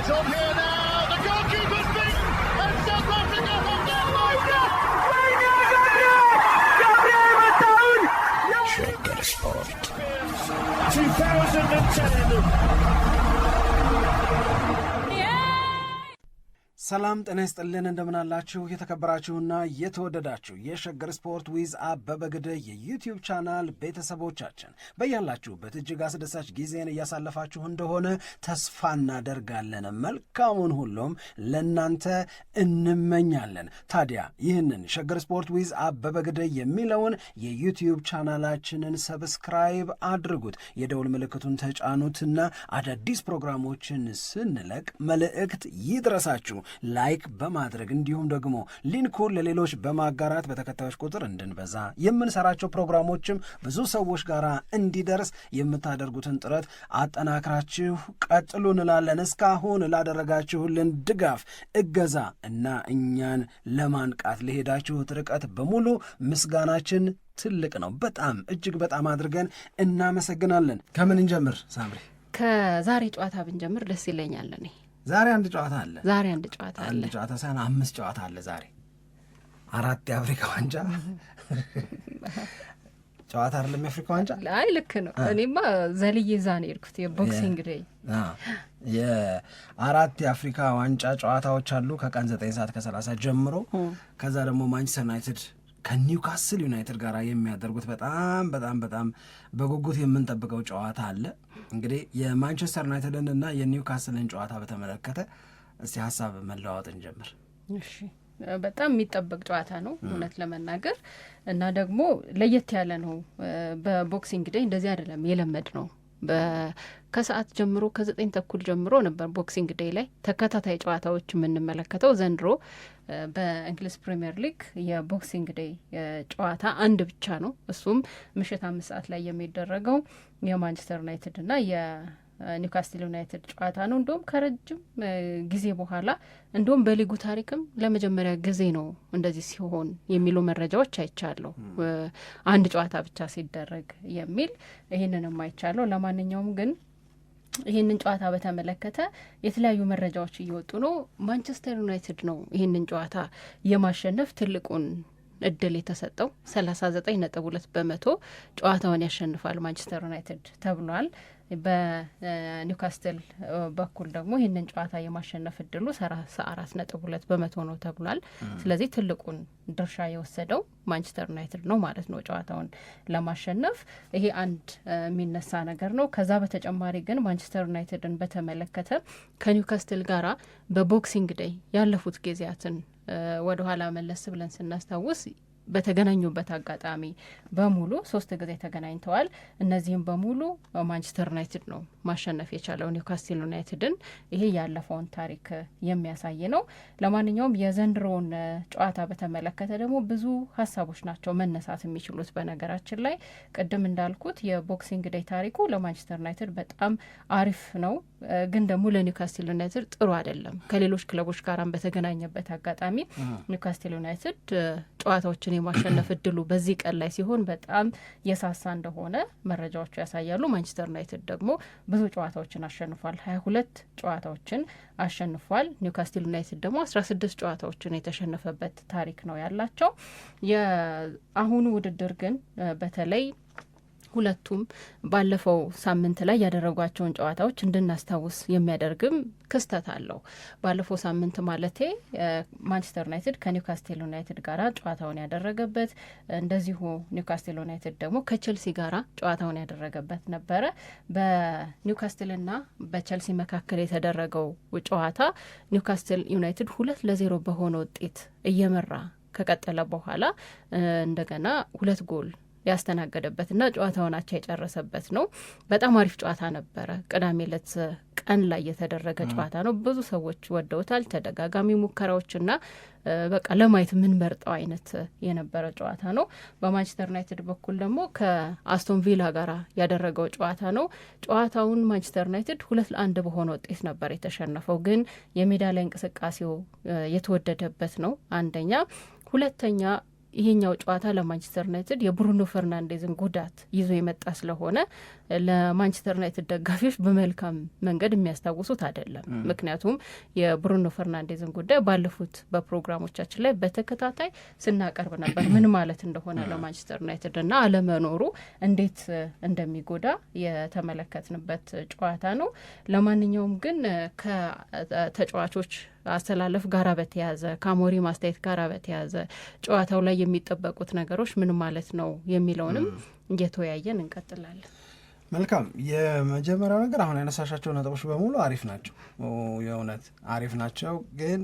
It's on here now. The goalkeeper's beat, and South Africa have done Shagger Sport 2010. ሰላም ጤና ይስጥልን እንደምናላችሁ የተከበራችሁና የተወደዳችሁ የሸገር ስፖርት ዊዝ አበበ ግደይ የዩቲዩብ ቻናል ቤተሰቦቻችን በያላችሁበት እጅግ አስደሳች ጊዜን እያሳለፋችሁ እንደሆነ ተስፋ እናደርጋለን። መልካሙን ሁሉም ለናንተ እንመኛለን። ታዲያ ይህንን ሸገር ስፖርት ዊዝ አበበ ግደይ የሚለውን የዩቲዩብ ቻናላችንን ሰብስክራይብ አድርጉት፣ የደውል ምልክቱን ተጫኑትና አዳዲስ ፕሮግራሞችን ስንለቅ መልእክት ይድረሳችሁ። ላይክ በማድረግ እንዲሁም ደግሞ ሊንኩን ለሌሎች በማጋራት በተከታዮች ቁጥር እንድንበዛ የምንሰራቸው ፕሮግራሞችም ብዙ ሰዎች ጋር እንዲደርስ የምታደርጉትን ጥረት አጠናክራችሁ ቀጥሉ እንላለን። እስካሁን ላደረጋችሁልን ድጋፍ፣ እገዛ እና እኛን ለማንቃት ለሄዳችሁት ርቀት በሙሉ ምስጋናችን ትልቅ ነው። በጣም እጅግ በጣም አድርገን እናመሰግናለን። ከምን እንጀምር ሳምሪ? ከዛሬ ጨዋታ ብንጀምር ደስ ይለኛል። እኔ ዛሬ አንድ ጨዋታ አለ። አንድ ጨዋታ ሳይሆን 5 ጨዋታ አለ ዛሬ። 4 የአፍሪካ ዋንጫ ጨዋታ አይደለም የአፍሪካ ዋንጫ። አይ ልክ ነው። እኔማ ዘልዬ ዛ ነው የሄድኩት የቦክሲንግ ዴይ። የ4 የአፍሪካ ዋንጫ ጨዋታዎች አሉ ከቀን 9:30 ጀምሮ። ከዛ ደግሞ ማንቸስተር ዩናይትድ ከኒውካስል ዩናይትድ ጋር የሚያደርጉት በጣም በጣም በጣም በጉጉት የምንጠብቀው ጨዋታ አለ። እንግዲህ የማንቸስተር ዩናይትድን እና የኒውካስልን ጨዋታ በተመለከተ እስቲ ሀሳብ መለዋወጥ እንጀምር። እሺ፣ በጣም የሚጠበቅ ጨዋታ ነው እውነት ለመናገር እና ደግሞ ለየት ያለ ነው። በቦክሲንግ ዴይ እንደዚህ አይደለም የለመድ ነው። ከሰዓት ጀምሮ ከ9:30 ጀምሮ ነበር ቦክሲንግ ዴይ ላይ ተከታታይ ጨዋታዎች የምንመለከተው። ዘንድሮ በእንግሊዝ ፕሪምየር ሊግ የቦክሲንግ ዴይ ጨዋታ አንድ ብቻ ነው። እሱም ምሽት 5 ሰዓት ላይ የሚደረገው የማንቸስተር ዩናይትድ እና የኒውካስትል ዩናይትድ ጨዋታ ነው። እንዲሁም ከረጅም ጊዜ በኋላ እንዲሁም በሊጉ ታሪክም ለመጀመሪያ ጊዜ ነው እንደዚህ ሲሆን የሚሉ መረጃዎች አይቻለሁ። አንድ ጨዋታ ብቻ ሲደረግ የሚል ይህንንም አይቻለሁ። ለማንኛውም ግን ይህንን ጨዋታ በተመለከተ የተለያዩ መረጃዎች እየወጡ ነው። ማንቸስተር ዩናይትድ ነው ይህንን ጨዋታ የማሸነፍ ትልቁን እድል የተሰጠው 39.2% ጨዋታውን ያሸንፋል ማንቸስተር ዩናይትድ ተብሏል። በኒውካስትል በኩል ደግሞ ይህንን ጨዋታ የማሸነፍ እድሉ 34.2% ነው ተብሏል። ስለዚህ ትልቁን ድርሻ የወሰደው ማንቸስተር ዩናይትድ ነው ማለት ነው ጨዋታውን ለማሸነፍ። ይሄ አንድ የሚነሳ ነገር ነው። ከዛ በተጨማሪ ግን ማንቸስተር ዩናይትድን በተመለከተ ከኒውካስትል ጋራ በቦክሲንግ ዴይ ያለፉት ጊዜያትን ወደ ኋላ መለስ ብለን ስናስታውስ በተገናኙበት አጋጣሚ በሙሉ 3 ጊዜ ተገናኝተዋል። እነዚህም በሙሉ ማንቸስተር ዩናይትድ ነው ማሸነፍ የቻለው ኒውካስትል ዩናይትድን። ይሄ ያለፈውን ታሪክ የሚያሳይ ነው። ለማንኛውም የዘንድሮውን ጨዋታ በተመለከተ ደግሞ ብዙ ሀሳቦች ናቸው መነሳት የሚችሉት። በነገራችን ላይ ቅድም እንዳልኩት የቦክሲንግ ዴይ ታሪኩ ለማንቸስተር ዩናይትድ በጣም አሪፍ ነው፣ ግን ደግሞ ለኒውካስትል ዩናይትድ ጥሩ አይደለም። ከሌሎች ክለቦች ጋር በተገናኘበት አጋጣሚ ኒውካስትል ዩናይትድ ጨዋታዎችን የማሸነፍ እድሉ በዚህ ቀን ላይ ሲሆን በጣም የሳሳ እንደሆነ መረጃዎቹ ያሳያሉ። ማንቸስተር ዩናይትድ ደግሞ ብዙ ጨዋታዎችን አሸንፏል፣ 22 ጨዋታዎችን አሸንፏል። ኒውካስትል ዩናይትድ ደግሞ 16 ጨዋታዎችን የተሸነፈበት ታሪክ ነው ያላቸው። የአሁኑ ውድድር ግን በተለይ ሁለቱም ባለፈው ሳምንት ላይ ያደረጓቸውን ጨዋታዎች እንድናስታውስ የሚያደርግም ክስተት አለው። ባለፈው ሳምንት ማለቴ ማንቸስተር ዩናይትድ ከኒውካስትል ዩናይትድ ጋራ ጨዋታውን ያደረገበት፣ እንደዚሁ ኒውካስትል ዩናይትድ ደግሞ ከቼልሲ ጋራ ጨዋታውን ያደረገበት ነበረ። በኒውካስትልና በቼልሲ መካከል የተደረገው ጨዋታ ኒውካስትል ዩናይትድ 2-0 በሆነ ውጤት እየመራ ከቀጠለ በኋላ እንደገና 2 ጎል ያስተናገደበትና ጨዋታውን አቻ የጨረሰበት ነው። በጣም አሪፍ ጨዋታ ነበረ። ቅዳሜ ዕለት ቀን ላይ የተደረገ ጨዋታ ነው። ብዙ ሰዎች ወደውታል። ተደጋጋሚ ሙከራዎችና በቃ ለማየት የምንመርጠው አይነት የነበረ ጨዋታ ነው። በማንቸስተር ዩናይትድ በኩል ደግሞ ከአስቶን ቪላ ጋር ያደረገው ጨዋታ ነው። ጨዋታውን ማንቸስተር ዩናይትድ 2-1 በሆነ ውጤት ነበር የተሸነፈው። ግን የሜዳ ላይ እንቅስቃሴው የተወደደበት ነው አንደኛ። ሁለተኛ ይሄኛው ጨዋታ ለማንቸስተር ዩናይትድ የብሩኖ ፈርናንዴዝን ጉዳት ይዞ የመጣ ስለሆነ ለማንቸስተር ዩናይትድ ደጋፊዎች በመልካም መንገድ የሚያስታውሱት አይደለም። ምክንያቱም የብሩኖ ፈርናንዴዝን ጉዳይ ባለፉት በፕሮግራሞቻችን ላይ በተከታታይ ስናቀርብ ነበር፣ ምን ማለት እንደሆነ ለማንቸስተር ዩናይትድ እና አለመኖሩ እንዴት እንደሚጎዳ የተመለከትንበት ጨዋታ ነው። ለማንኛውም ግን ከተጫዋቾች አስተላለፍ ጋራ በተያያዘ ከአሞሪም ማስተያየት ጋራ በተያያዘ ጨዋታው ላይ የሚጠበቁት ነገሮች ምን ማለት ነው የሚለውንም እየተወያየን እንቀጥላለን። መልካም። የመጀመሪያው ነገር አሁን ያነሳሻቸው ነጥቦች በሙሉ አሪፍ ናቸው፣ የእውነት አሪፍ ናቸው። ግን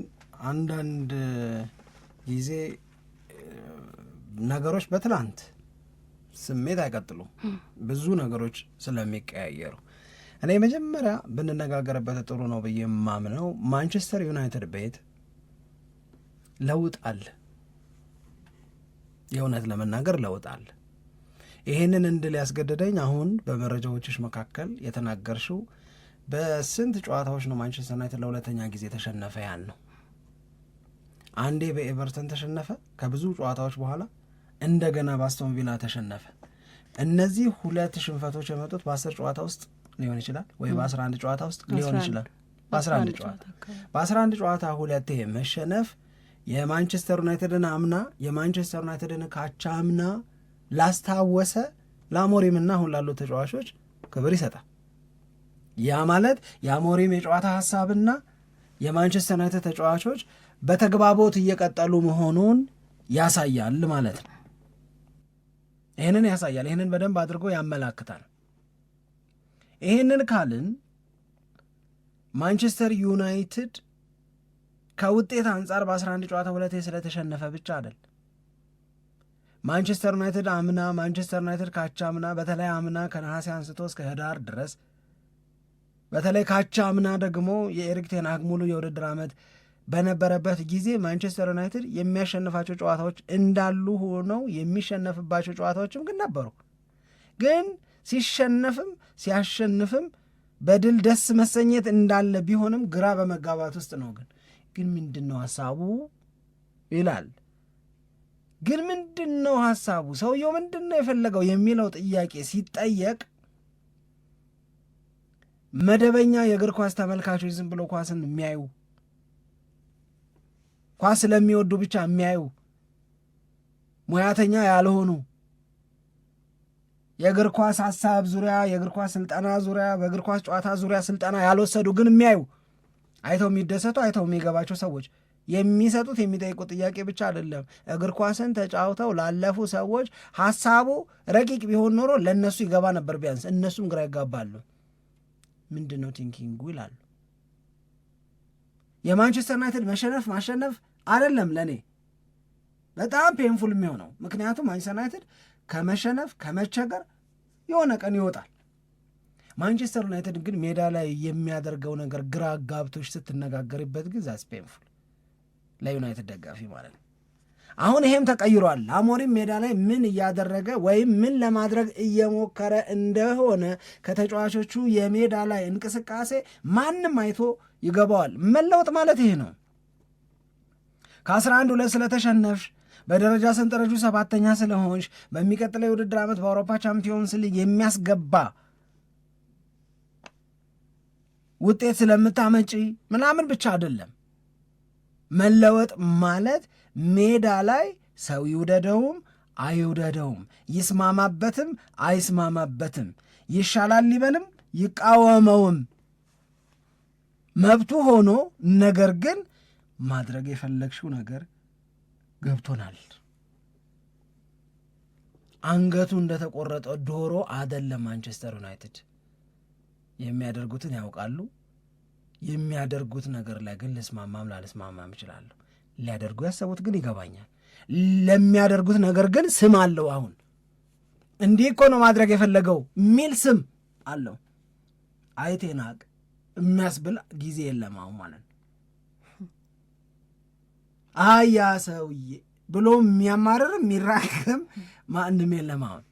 አንዳንድ ጊዜ ነገሮች በትላንት ስሜት አይቀጥሉም፣ ብዙ ነገሮች ስለሚቀያየሩ እኔ መጀመሪያ ብንነጋገርበት ጥሩ ነው ብዬ የማምነው ማንቸስተር ዩናይትድ ቤት ለውጥ አለ፣ የእውነት ለመናገር ለውጥ አለ። ይህንን እንድል ያስገደደኝ አሁን በመረጃዎችሽ መካከል የተናገርሽው በስንት ጨዋታዎች ነው ማንቸስተር ዩናይትድ ለሁለተኛ ጊዜ ተሸነፈ? ያን ነው አንዴ በኤቨርተን ተሸነፈ፣ ከብዙ ጨዋታዎች በኋላ እንደገና በአስቶን ቪላ ተሸነፈ። እነዚህ ሁለት ሽንፈቶች የመጡት በ10 ጨዋታ ውስጥ ሊሆን ይችላል ወይ በ11 ጨዋታ ውስጥ ሊሆን ይችላል። በ11 ጨዋታ ሁለቴ መሸነፍ የማንቸስተር ዩናይትድን አምና የማንቸስተር ዩናይትድን ካቻ አምና ላስታወሰ ለአሞሪምና አሁን ላሉት ተጫዋቾች ክብር ይሰጣል። ያ ማለት የአሞሪም የጨዋታ ሀሳብና የማንቸስተር ዩናይትድ ተጫዋቾች በተግባቦት እየቀጠሉ መሆኑን ያሳያል ማለት ነው። ይህንን ያሳያል፣ ይህንን በደንብ አድርጎ ያመላክታል። ይህንን ካልን ማንቸስተር ዩናይትድ ከውጤት አንጻር በ11 ጨዋታ ሁለቴ ስለተሸነፈ ብቻ አይደል። ማንቸስተር ዩናይትድ አምና ማንቸስተር ዩናይትድ ካቻ አምና በተለይ አምና ከነሐሴ አንስቶ እስከ ህዳር ድረስ በተለይ ካቻ አምና ደግሞ የኤሪክ ቴን ሃግ ሙሉ የውድድር ዓመት በነበረበት ጊዜ ማንቸስተር ዩናይትድ የሚያሸንፋቸው ጨዋታዎች እንዳሉ ሆነው የሚሸነፍባቸው ጨዋታዎችም ግን ነበሩ። ግን ሲሸነፍም ሲያሸንፍም በድል ደስ መሰኘት እንዳለ ቢሆንም ግራ በመጋባት ውስጥ ነው። ግን ምንድን ነው ሀሳቡ ይላል። ግን ምንድን ነው ሀሳቡ፣ ሰውየው ምንድን ነው የፈለገው የሚለው ጥያቄ ሲጠየቅ መደበኛ የእግር ኳስ ተመልካቾች ዝም ብሎ ኳስን የሚያዩ ኳስ ስለሚወዱ ብቻ የሚያዩ ሙያተኛ ያልሆኑ የእግር ኳስ ሀሳብ ዙሪያ የእግር ኳስ ስልጠና ዙሪያ በእግር ኳስ ጨዋታ ዙሪያ ስልጠና ያልወሰዱ ግን የሚያዩ አይተው የሚደሰቱ አይተው የሚገባቸው ሰዎች የሚሰጡት የሚጠይቁት ጥያቄ ብቻ አይደለም። እግር ኳስን ተጫውተው ላለፉ ሰዎች ሀሳቡ ረቂቅ ቢሆን ኖሮ ለእነሱ ይገባ ነበር። ቢያንስ እነሱም ግራ ይጋባሉ። ምንድን ነው ቲንኪንጉ ይላሉ። የማንቸስተር ዩናይትድ መሸነፍ ማሸነፍ አይደለም ለእኔ በጣም ፔንፉል የሚሆነው። ምክንያቱም ማንቸስተር ዩናይትድ ከመሸነፍ ከመቸገር የሆነ ቀን ይወጣል። ማንቸስተር ዩናይትድ ግን ሜዳ ላይ የሚያደርገው ነገር ግራ ጋብቶች ስትነጋገርበት ግን ዛስ ፔንፉል ለዩናይትድ ደጋፊ ማለት ነው። አሁን ይሄም ተቀይሯል። አሞሪም ሜዳ ላይ ምን እያደረገ ወይም ምን ለማድረግ እየሞከረ እንደሆነ ከተጫዋቾቹ የሜዳ ላይ እንቅስቃሴ ማንም አይቶ ይገባዋል። መለወጥ ማለት ይሄ ነው። ከ11-2 ስለተሸነፍሽ በደረጃ ሰንጠረዡ 7ኛ ስለሆንሽ በሚቀጥለው የውድድር ዓመት በአውሮፓ ቻምፒዮንስ ሊግ የሚያስገባ ውጤት ስለምታመጪ ምናምን ብቻ አይደለም። መለወጥ ማለት ሜዳ ላይ ሰው ይውደደውም አይውደደውም፣ ይስማማበትም አይስማማበትም፣ ይሻላል ሊበልም ይቃወመውም መብቱ ሆኖ ነገር ግን ማድረግ የፈለግሽው ነገር ገብቶናል። አንገቱ እንደተቆረጠ ዶሮ አይደለም። ማንቸስተር ዩናይትድ የሚያደርጉትን ያውቃሉ። የሚያደርጉት ነገር ላይ ግን ልስማማም ላልስማማም እችላለሁ። ሊያደርጉ ያሰቡት ግን ይገባኛል። ለሚያደርጉት ነገር ግን ስም አለው። አሁን እንዲህ እኮ ነው ማድረግ የፈለገው የሚል ስም አለው። አይቴናቅ የሚያስብል ጊዜ የለም አሁን ማለት ነው። አያ ሰውዬ ብሎ የሚያማርር የሚራክም ማንም የለም አሁን።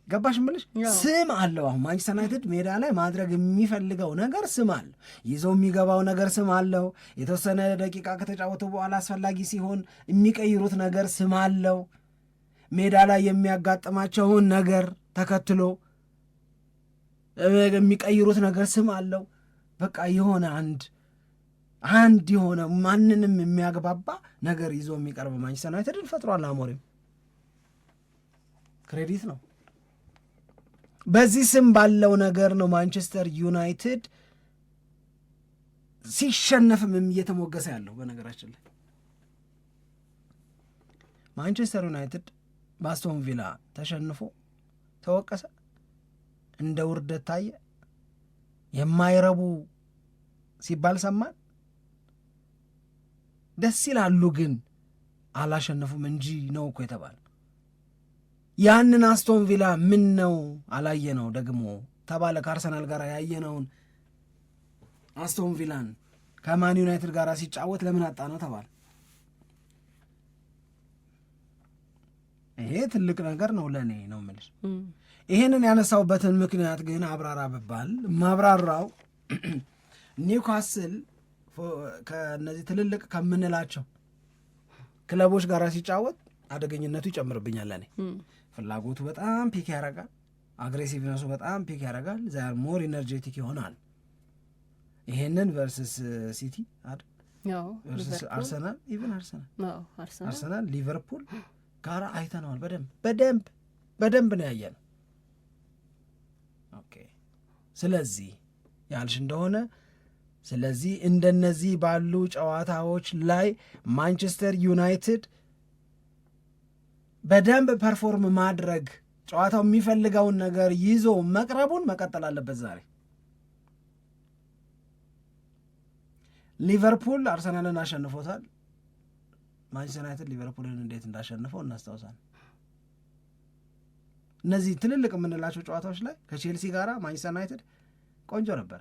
ገባሽ እምልሽ ስም አለው። አሁን ማንቸስተር ዩናይትድ ሜዳ ላይ ማድረግ የሚፈልገው ነገር ስም አለው። ይዘው የሚገባው ነገር ስም አለው። የተወሰነ ደቂቃ ከተጫወቱ በኋላ አስፈላጊ ሲሆን የሚቀይሩት ነገር ስም አለው። ሜዳ ላይ የሚያጋጥማቸውን ነገር ተከትሎ የሚቀይሩት ነገር ስም አለው። በቃ የሆነ አንድ የሆነ ማንንም የሚያግባባ ነገር ይዞ የሚቀርብ ማንቸስተር ዩናይትድን ፈጥሯል። አሞሪም ክሬዲት ነው። በዚህ ስም ባለው ነገር ነው ማንቸስተር ዩናይትድ ሲሸነፍም እየተሞገሰ ያለው። በነገራችን ላይ ማንቸስተር ዩናይትድ በአስቶን ቪላ ተሸንፎ ተወቀሰ፣ እንደ ውርደት ታየ፣ የማይረቡ ሲባል ሰማን። ደስ ይላሉ ግን አላሸነፉም እንጂ ነው እኮ የተባለ። ያንን አስቶን ቪላ ምን ነው አላየ ነው ደግሞ ተባለ። ከአርሰናል ጋር ያየነውን አስቶን ቪላን ከማን ዩናይትድ ጋር ሲጫወት ለምን አጣ ነው ተባለ። ይሄ ትልቅ ነገር ነው ለእኔ ነው የምልሽ። ይሄንን ያነሳውበትን ምክንያት ግን አብራራ ብባል ማብራራው ኒውካስል ከእነዚህ ትልልቅ ከምንላቸው ክለቦች ጋር ሲጫወት አደገኝነቱ ይጨምርብኛል። ለእኔ ፍላጎቱ በጣም ፒክ ያደርጋል፣ አግሬሲቭነሱ በጣም ፒክ ያደርጋል፣ ዛር ሞር ኢነርጄቲክ ይሆናል። ይሄንን ቨርስስ ሲቲ ቨርስስ አርሰናል ኢቨን አርሰናል ሊቨርፑል ጋር አይተነዋል። በደንብ ነው ያየነው። ኦኬ ስለዚህ ያልሽ እንደሆነ ስለዚህ እንደነዚህ ባሉ ጨዋታዎች ላይ ማንቸስተር ዩናይትድ በደንብ ፐርፎርም ማድረግ ጨዋታው የሚፈልገውን ነገር ይዞ መቅረቡን መቀጠል አለበት። ዛሬ ሊቨርፑል አርሰናልን አሸንፎታል። ማንቸስተር ዩናይትድ ሊቨርፑልን እንዴት እንዳሸንፈው እናስታውሳለን። እነዚህ ትልልቅ የምንላቸው ጨዋታዎች ላይ ከቼልሲ ጋር ማንቸስተር ዩናይትድ ቆንጆ ነበረ።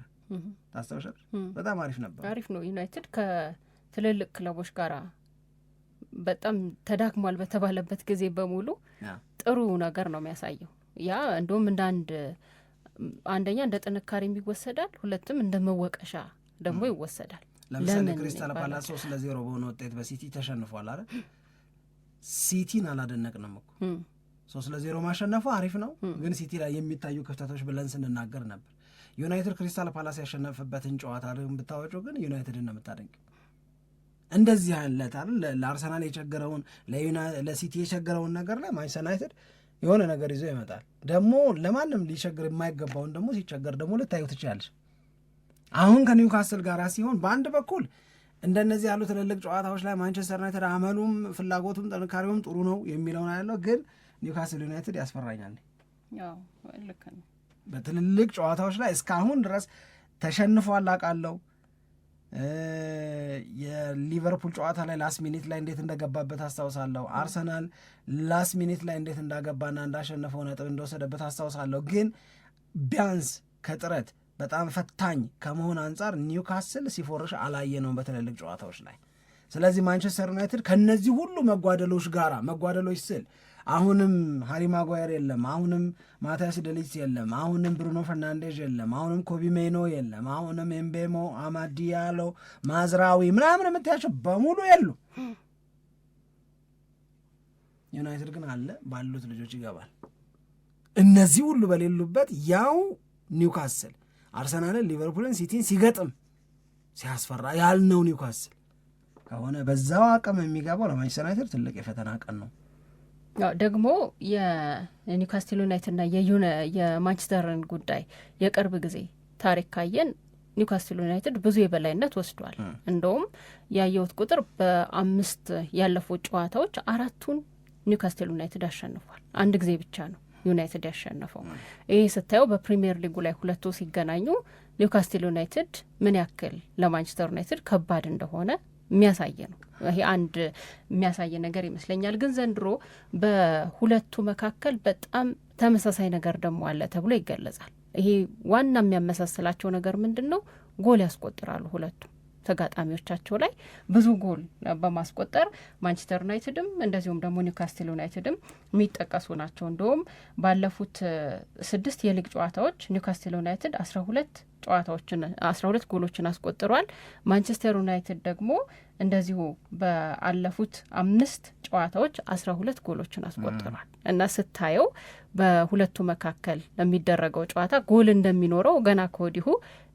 ታስታውሻለሽ? በጣም አሪፍ ነው። ዩናይትድ ከትልልቅ ክለቦች ጋር በጣም ተዳክሟል በተባለበት ጊዜ በሙሉ ጥሩ ነገር ነው የሚያሳየው። ያ እንደውም እንደ አንደኛ እንደ ጥንካሬ ይወሰዳል፣ ሁለትም እንደ መወቀሻ ደግሞ ይወሰዳል። ለምሳሌ ክሪስታል ፓላስ 3-0 በሆነ ውጤት በሲቲ ተሸንፏል አይደል? ሲቲን አላደነቅንም እኮ 3-0 ማሸነፉ አሪፍ ነው፣ ግን ሲቲ ላይ የሚታዩ ክፍተቶች ብለን ስንናገር ነበር። ዩናይትድ ክሪስታል ፓላስ ያሸነፈበትን ጨዋታ ብታወጩ ግን ዩናይትድን ነው የምታደንቅ። እንደዚህ አይነት አይደል ለአርሰናል የቸገረውን ለሲቲ የቸገረውን ነገር ላይ ማንቸስተር ዩናይትድ የሆነ ነገር ይዞ ይመጣል። ደግሞ ለማንም ሊቸግር የማይገባውን ደግሞ ሲቸገር ደግሞ ልታዩ ትችላለች። አሁን ከኒውካስል ጋር ሲሆን በአንድ በኩል እንደነዚህ ያሉ ትልልቅ ጨዋታዎች ላይ ማንቸስተር ዩናይትድ አመሉም ፍላጎቱም ጥንካሬውም ጥሩ ነው የሚለው ነው ያለው። ግን ኒውካስል ዩናይትድ ያስፈራኛል። ልክ ነው። በትልልቅ ጨዋታዎች ላይ እስካሁን ድረስ ተሸንፏል አውቃለሁ። የሊቨርፑል ጨዋታ ላይ ላስት ሚኒት ላይ እንዴት እንደገባበት አስታውሳለሁ። አርሰናል ላስት ሚኒት ላይ እንዴት እንዳገባና እንዳሸነፈው ነጥብ እንደወሰደበት አስታውሳለሁ። ግን ቢያንስ ከጥረት በጣም ፈታኝ ከመሆን አንጻር ኒውካስል ሲፎርሽ አላየ ነው በትልልቅ ጨዋታዎች ላይ። ስለዚህ ማንቸስተር ዩናይትድ ከነዚህ ሁሉ መጓደሎች ስል አሁንም ሃሪ ማጓየር የለም፣ አሁንም ማቲያስ ደሊት የለም፣ አሁንም ብሩኖ ፈርናንዴዝ የለም፣ አሁንም ኮቢ ሜኖ የለም፣ አሁንም ኤምቤሞ፣ አማድ ዲያሎ፣ ማዝራዊ ምናምን የምታያቸው በሙሉ የሉ። ዩናይትድ ግን አለ፣ ባሉት ልጆች ይገባል። እነዚህ ሁሉ በሌሉበት ያው ኒውካስል አርሰናልን፣ ሊቨርፑልን፣ ሲቲን ሲገጥም ሲያስፈራ ያልነው ኒውካስል ከሆነ በዛው አቅም የሚገባው ለማንቸስተር ዩናይትድ ትልቅ የፈተና ቀን ነው። ደግሞ የኒውካስትል ዩናይትድና የማንቸስተርን ጉዳይ የቅርብ ጊዜ ታሪክ ካየን ኒውካስትል ዩናይትድ ብዙ የበላይነት ወስዷል። እንደውም ያየሁት ቁጥር በ5 ያለፉት ጨዋታዎች 4ቱን ኒውካስትል ዩናይትድ አሸንፏል። አንድ ጊዜ ብቻ ነው ዩናይትድ ያሸነፈው። ይህ ስታየው በፕሪሚየር ሊጉ ላይ ሁለቱ ሲገናኙ ኒውካስትል ዩናይትድ ምን ያክል ለማንቸስተር ዩናይትድ ከባድ እንደሆነ የሚያሳይ ነው። ይሄ አንድ የሚያሳይ ነገር ይመስለኛል። ግን ዘንድሮ በሁለቱ መካከል በጣም ተመሳሳይ ነገር ደግሞ አለ ተብሎ ይገለጻል። ይሄ ዋና የሚያመሳስላቸው ነገር ምንድን ነው? ጎል ያስቆጥራሉ ሁለቱ። ተጋጣሚዎቻቸው ላይ ብዙ ጎል በማስቆጠር ማንቸስተር ዩናይትድም እንደዚሁም ደግሞ ኒውካስትል ዩናይትድም የሚጠቀሱ ናቸው። እንደውም ባለፉት 6 የሊግ ጨዋታዎች ኒውካስትል ዩናይትድ 12 ጎሎችን አስቆጥሯል። ማንቸስተር ዩናይትድ ደግሞ እንደዚሁ በአለፉት 5 ጨዋታዎች 12 ጎሎችን አስቆጥሯል እና ስታየው በሁለቱ መካከል የሚደረገው ጨዋታ ጎል እንደሚኖረው ገና ከወዲሁ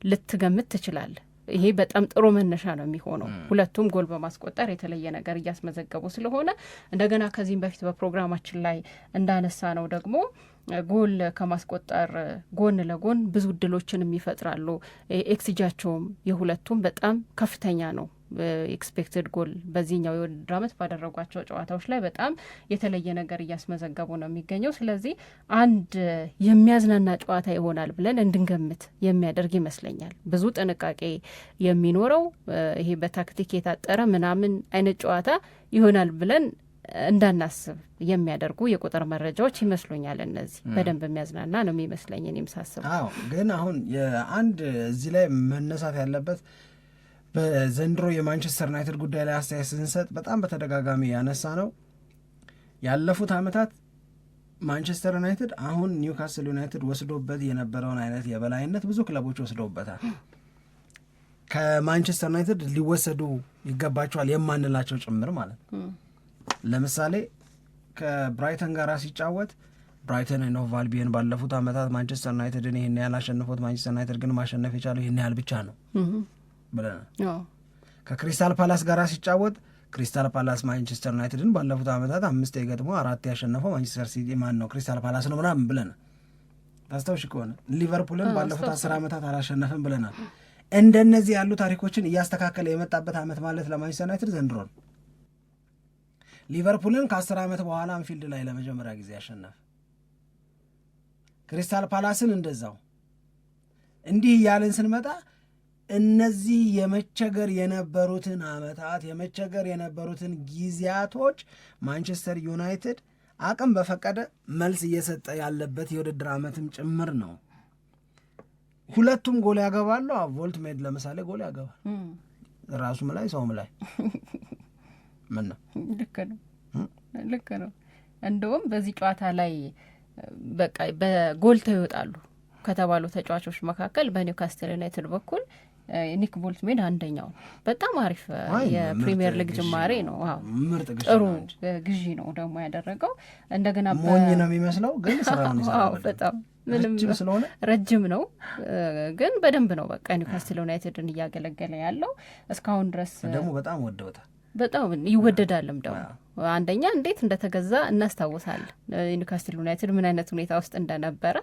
ልትገምት ትችላለህ። ይሄ በጣም ጥሩ መነሻ ነው የሚሆነው። ሁለቱም ጎል በማስቆጠር የተለየ ነገር እያስመዘገቡ ስለሆነ እንደገና ከዚህም በፊት በፕሮግራማችን ላይ እንዳነሳ ነው ደግሞ ጎል ከማስቆጠር ጎን ለጎን ብዙ እድሎችን ይፈጥራሉ። ኤክስጂያቸውም የሁለቱም በጣም ከፍተኛ ነው። ኤክስፔክትድ ጎል በዚህኛው የውድድር ዓመት ባደረጓቸው ጨዋታዎች ላይ በጣም የተለየ ነገር እያስመዘገቡ ነው የሚገኘው። ስለዚህ አንድ የሚያዝናና ጨዋታ ይሆናል ብለን እንድንገምት የሚያደርግ ይመስለኛል። ብዙ ጥንቃቄ የሚኖረው ይሄ በታክቲክ የታጠረ ምናምን አይነት ጨዋታ ይሆናል ብለን እንዳናስብ የሚያደርጉ የቁጥር መረጃዎች ይመስሉኛል። እነዚህ በደንብ የሚያዝናና ነው የሚመስለኝ እኔም ሳስበው። ግን አሁን የአንድ እዚህ ላይ መነሳት ያለበት በዘንድሮ የማንቸስተር ዩናይትድ ጉዳይ ላይ አስተያየት ስንሰጥ በጣም በተደጋጋሚ ያነሳ ነው ያለፉት ዓመታት ማንቸስተር ዩናይትድ አሁን ኒውካስል ዩናይትድ ወስዶበት የነበረውን አይነት የበላይነት ብዙ ክለቦች ወስዶበታል። ከማንቸስተር ዩናይትድ ሊወሰዱ ይገባቸዋል የማንላቸው ጭምር ማለት ነው። ለምሳሌ ከብራይተን ጋር ሲጫወት ብራይተን ኤንድ ሆቭ አልቢየን ባለፉት ዓመታት ማንቸስተር ዩናይትድን ይህን ያህል አሸንፎት ማንቸስተር ዩናይትድ ግን ማሸነፍ የቻለው ይህን ያህል ብቻ ነው ብለናል። ከክሪስታል ፓላስ ጋር ሲጫወት ክሪስታል ፓላስ ማንቸስተር ዩናይትድን ባለፉት ዓመታት 5 ገጥሞ 4 ያሸነፈው ማንቸስተር ሲቲ ማን ነው ክሪስታል ፓላስ ነው ምናምን ብለናል። ታስታውሽ ከሆነ ሊቨርፑልን ባለፉት 10 ዓመታት አላሸነፍም ብለናል። እንደነዚህ ያሉ ታሪኮችን እያስተካከለ የመጣበት ዓመት ማለት ለማንቸስተር ዩናይትድ ዘንድሮ ነው። ሊቨርፑልን ከ10 ዓመት በኋላ አንፊልድ ላይ ለመጀመሪያ ጊዜ ያሸነፈ፣ ክሪስታል ፓላስን እንደዛው። እንዲህ እያልን ስንመጣ እነዚህ የመቸገር የነበሩትን ዓመታት የመቸገር የነበሩትን ጊዜያቶች ማንቸስተር ዩናይትድ አቅም በፈቀደ መልስ እየሰጠ ያለበት የውድድር ዓመትም ጭምር ነው። ሁለቱም ጎል ያገባሉ። ቮልት ሜድ ለምሳሌ ጎል ያገባል ራሱም ላይ ሰውም ላይ ምን ነው ልክ ነው። እንደውም በዚህ ጨዋታ ላይ በቃ በጎልተው ይወጣሉ ከተባሉ ተጫዋቾች መካከል በኒውካስትል ዩናይትድ በኩል ኒክ ቦልትሜድ አንደኛው በጣም አሪፍ የፕሪሚየር ሊግ ጅማሬ ነው። ጥሩ ግዢ ነው ደግሞ ያደረገው። እንደገና ሞኝ ነው የሚመስለው ግን ስራውን ይሰራል። በጣም ምንም ስለሆነ ረጅም ነው ግን በደንብ ነው በቃ ኒውካስትል ዩናይትድን እያገለገለ ያለው እስካሁን ድረስ። ደግሞ በጣም ወደውታል። በጣም ይወደዳልም ደግሞ አንደኛ እንዴት እንደተገዛ እናስታውሳለን። ኒውካስትል ዩናይትድ ምን አይነት ሁኔታ ውስጥ እንደነበረ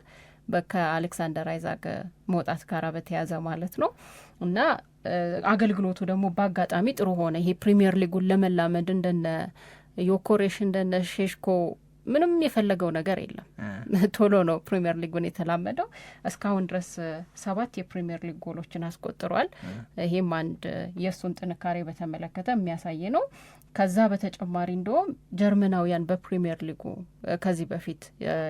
ከአሌክሳንደር አይዛክ መውጣት ጋር በተያዘ ማለት ነው። እና አገልግሎቱ ደግሞ በአጋጣሚ ጥሩ ሆነ። ይሄ ፕሪሚየር ሊጉን ለመላመድ እንደነ ዮኮሬሽ እንደነ ሼሽኮ ምንም የፈለገው ነገር የለም። ቶሎ ነው ፕሪሚየር ሊጉን የተላመደው። እስካሁን ድረስ 7 የፕሪሚየር ሊግ ጎሎችን አስቆጥሯል። ይሄም አንድ የእሱን ጥንካሬ በተመለከተ የሚያሳይ ነው። ከዛ በተጨማሪ እንደውም ጀርመናውያን በፕሪሚየር ሊጉ ከዚህ በፊት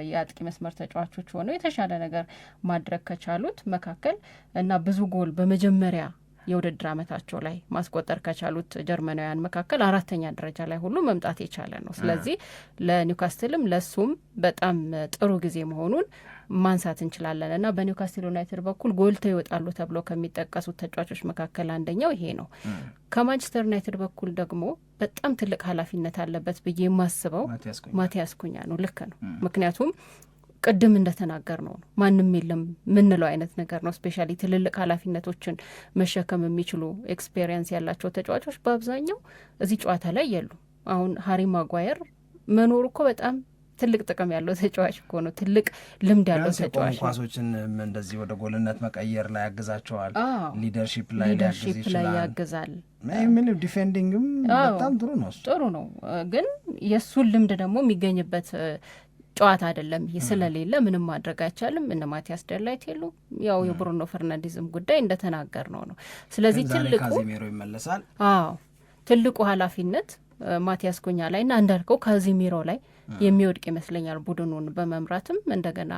የአጥቂ መስመር ተጫዋቾች ሆነው የተሻለ ነገር ማድረግ ከቻሉት መካከል እና ብዙ ጎል በመጀመሪያ የውድድር ዓመታቸው ላይ ማስቆጠር ከቻሉት ጀርመናውያን መካከል 4ኛ ደረጃ ላይ ሁሉ መምጣት የቻለ ነው። ስለዚህ ለኒውካስትልም ለሱም በጣም ጥሩ ጊዜ መሆኑን ማንሳት እንችላለን እና በኒውካስትል ዩናይትድ በኩል ጎልተው ይወጣሉ ተብሎ ከሚጠቀሱት ተጫዋቾች መካከል አንደኛው ይሄ ነው። ከማንቸስተር ዩናይትድ በኩል ደግሞ በጣም ትልቅ ኃላፊነት አለበት ብዬ የማስበው ማቲያስ ኩኛ ነው። ልክ ነው። ምክንያቱም ቅድም እንደተናገር ነው ማንም የለም ምንለው አይነት ነገር ነው። ስፔሻሊ ትልልቅ ኃላፊነቶችን መሸከም የሚችሉ ኤክስፔሪየንስ ያላቸው ተጫዋቾች በአብዛኛው እዚህ ጨዋታ ላይ የሉ። አሁን ሃሪ ማጓየር መኖሩ እኮ በጣም ትልቅ ጥቅም ያለው ተጫዋች እኮ ነው። ትልቅ ልምድ ያለው ተጫዋች ኳሶችን እንደዚህ ወደ ጎልነት መቀየር ላይ ያግዛቸዋል። ሊደርሺፕ ላይ ያግዛል። ምንም ዲፌንዲንግም በጣም ጥሩ ነው። ግን የእሱን ልምድ ደግሞ የሚገኝበት ጨዋታ አይደለም። ይህ ስለሌለ ምንም ማድረግ አይቻልም። እነ ማቲያስ ደላይት የሉ። ያው የብሩኖ ፈርናንዴዝም ጉዳይ እንደተናገር ነው። ስለዚህ ትልቁ ካዚሜሮ ይመለሳል። ትልቁ ኃላፊነት ማቲያስ ኩኛ ላይ እና እንዳልከው ካዚሜሮ ላይ የሚወድቅ ይመስለኛል ቡድኑን በመምራትም እንደገና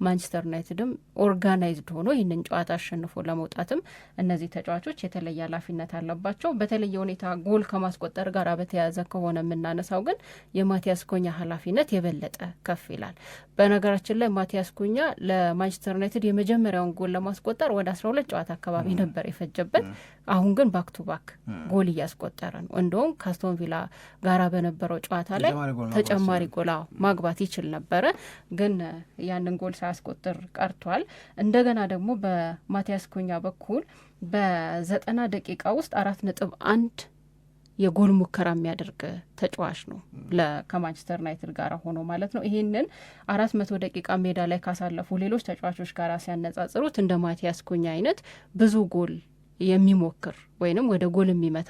ማንቸስተር ዩናይትድም ኦርጋናይዝድ ሆኖ ይህንን ጨዋታ አሸንፎ ለመውጣትም እነዚህ ተጫዋቾች የተለየ ኃላፊነት አለባቸው። በተለየ ሁኔታ ጎል ከማስቆጠር ጋር በተያያዘ ከሆነ የምናነሳው ግን የማቲያስ ኩኛ ኃላፊነት የበለጠ ከፍ ይላል። በነገራችን ላይ ማቲያስ ኩኛ ለማንቸስተር ዩናይትድ የመጀመሪያውን ጎል ለማስቆጠር ወደ 12 ጨዋታ አካባቢ ነበር የፈጀበት። አሁን ግን ባክ ቱ ባክ ጎል እያስቆጠረ ነው። እንደውም ካስቶን ቪላ ጋራ በነበረው ጨዋታ ላይ ተጨማሪ ጎል ማግባት ይችል ነበረ፣ ግን ያንን ጎል ሳያስቆጥር ቀርቷል። እንደገና ደግሞ በማቲያስ ኩኛ በኩል በ90 ደቂቃ ውስጥ 4.1 የጎል ሙከራ የሚያደርግ ተጫዋች ነው ከማንቸስተር ዩናይትድ ጋር ሆኖ ማለት ነው። ይሄንን 400 ደቂቃ ሜዳ ላይ ካሳለፉ ሌሎች ተጫዋቾች ጋር ሲያነጻጽሩት እንደ ማቲያስ ኩኛ አይነት ብዙ ጎል የሚሞክር ወይንም ወደ ጎል የሚመታ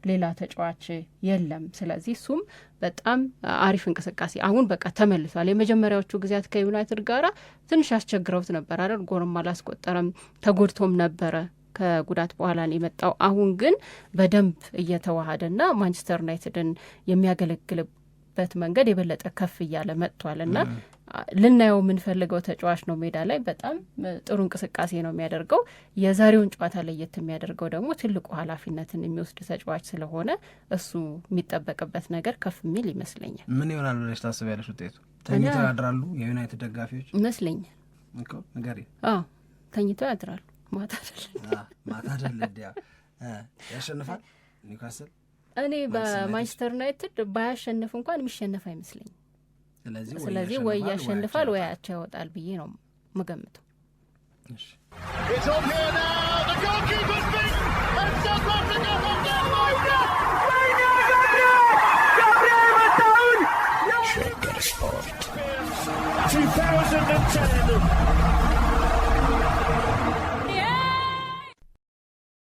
ሌላ ተጫዋች የለም። ስለዚህ እሱም በጣም አሪፍ እንቅስቃሴ አሁን በቃ ተመልሷል። የመጀመሪያዎቹ ጊዜያት ከዩናይትድ ጋር ትንሽ አስቸግረውት ነበር አይደል? ጎልም አላስቆጠረም፣ ተጎድቶም ነበረ ከጉዳት በኋላ ነው የመጣው። አሁን ግን በደንብ እየተዋሃደና ማንቸስተር ዩናይትድን የሚያገለግልበት መንገድ የበለጠ ከፍ እያለ መጥቷል እና ልናየው የምንፈልገው ተጫዋች ነው። ሜዳ ላይ በጣም ጥሩ እንቅስቃሴ ነው የሚያደርገው። የዛሬውን ጨዋታ ለየት የሚያደርገው ደግሞ ትልቁ ኃላፊነትን የሚወስድ ተጫዋች ስለሆነ እሱ የሚጠበቅበት ነገር ከፍ የሚል ይመስለኛል። ምን ይሆናል ብለሽ ታስቢያለሽ? ውጤቱ ተኝተው ያድራሉ የዩናይትድ ደጋፊዎች ይመስለኛል እኮ ነገር ተኝተው ያድራሉ። ማታ አይደል ያሸንፋል ኒውካስል። እኔ በማንቸስተር ዩናይትድ ባያሸንፍ እንኳን የሚሸነፍ አይመስለኝም። ስለዚህ ወይ ያሸንፋል ወይ አቻ ይወጣል ብዬ ነው የምገምተው። ሸገር ስፖርት